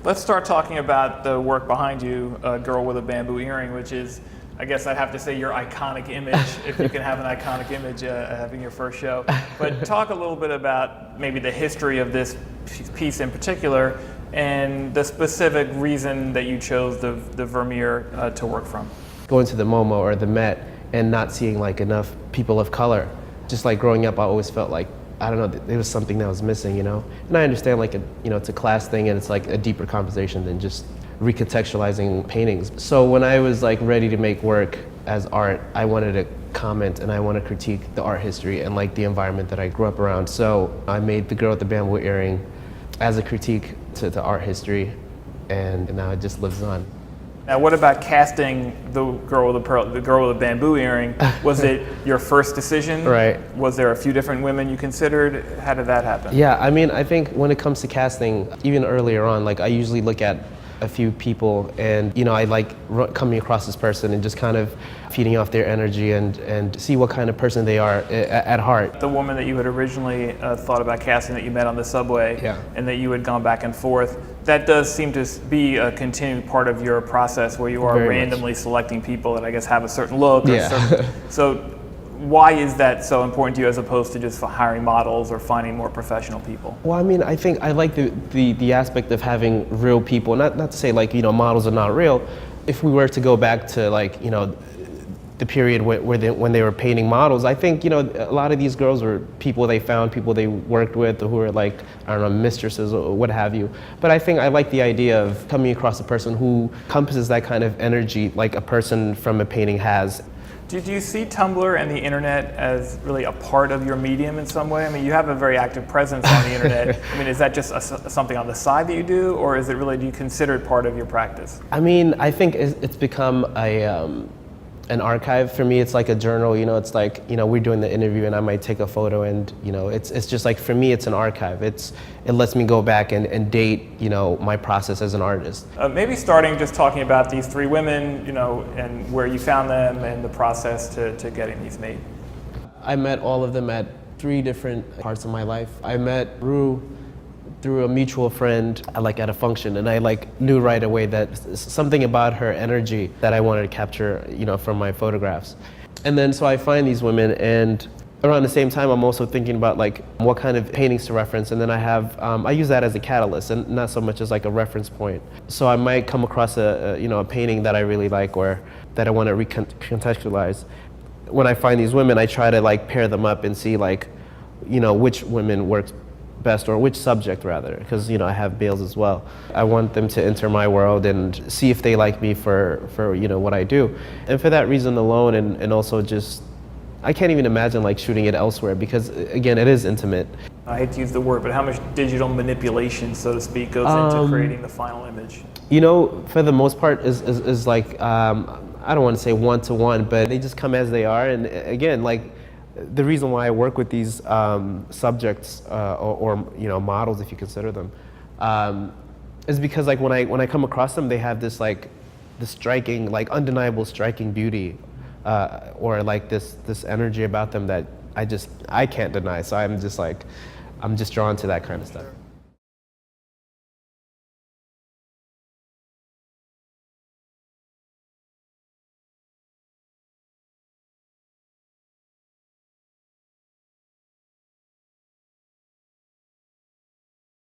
Let's start talking about the work behind you, Girl with a Bamboo Earring, which is, I guess I'd have to say, your iconic image, if you can have an iconic image having your first show. But talk a little bit about maybe the history of this piece in particular and the specific reason that you chose the Vermeer to work from. Going to the MoMA or the Met and not seeing like enough people of color. Just like growing up, I always felt like, I don't know, there was something that was missing, you know? And I understand like, it's a class thing and it's like a deeper conversation than just recontextualizing paintings. So when I was like ready to make work as art, I wanted to comment and I want to critique the art history and like the environment that I grew up around. So I made The Girl with the Bamboo Earring as a critique to art history, and now it just lives on. Now, what about casting the girl with the bamboo earring? Was it your first decision? Right. Was there a few different women you considered? How did that happen? Yeah, I mean, I think when it comes to casting, even earlier on, like I usually look at a few people and, I like coming across this person and just kind of feeding off their energy and see what kind of person they are at heart. The woman that you had originally thought about casting that you met on the subway, yeah, and that you had gone back and forth, that does seem to be a continued part of your process where you are very randomly much selecting people that I guess have a certain look. Or yeah. So why is that so important to you as opposed to just hiring models or finding more professional people? Well, I mean, I think I like the aspect of having real people, not to say like, models are not real. If we were to go back to like, the period when they were painting models, I think, a lot of these girls were people they found, people they worked with, or who were like, I don't know, mistresses or what have you. But I think I like the idea of coming across a person who encompasses that kind of energy like a person from a painting has. Do you see Tumblr and the internet as really a part of your medium in some way? I mean, you have a very active presence on the internet. I mean, is that just something on the side that you do, or is it really, do you consider it part of your practice? I mean, I think it's become an archive for me. It's like a journal, it's like, we're doing the interview and I might take a photo and, it's just like, for me, it's an archive. It lets me go back and date, my process as an artist. Maybe starting just talking about these three women, and where you found them and the process to getting these made. I met all of them at 3 different parts of my life. I met Rue through a mutual friend, like at a function, and I like knew right away that something about her energy that I wanted to capture, from my photographs. And then so I find these women, and around the same time I'm also thinking about like what kind of paintings to reference, and then I have I use that as a catalyst and not so much as like a reference point. So I might come across a painting that I really like or that I want to recontextualize. When I find these women, I try to like pair them up and see like which women works best, or which subject rather, because I have bales as well. I want them to enter my world and see if they like me for what I do. And for that reason alone, and also just, I can't even imagine like shooting it elsewhere, because again, it is intimate. I hate to use the word, but how much digital manipulation, so to speak, goes into creating the final image? For the most part is like, I don't want to say one-to-one, but they just come as they are. And again, like, the reason why I work with these subjects or models, if you consider them, is because like when I come across them, they have this like this striking, like undeniable striking beauty, or like this energy about them that I can't deny. So I'm just drawn to that kind of stuff.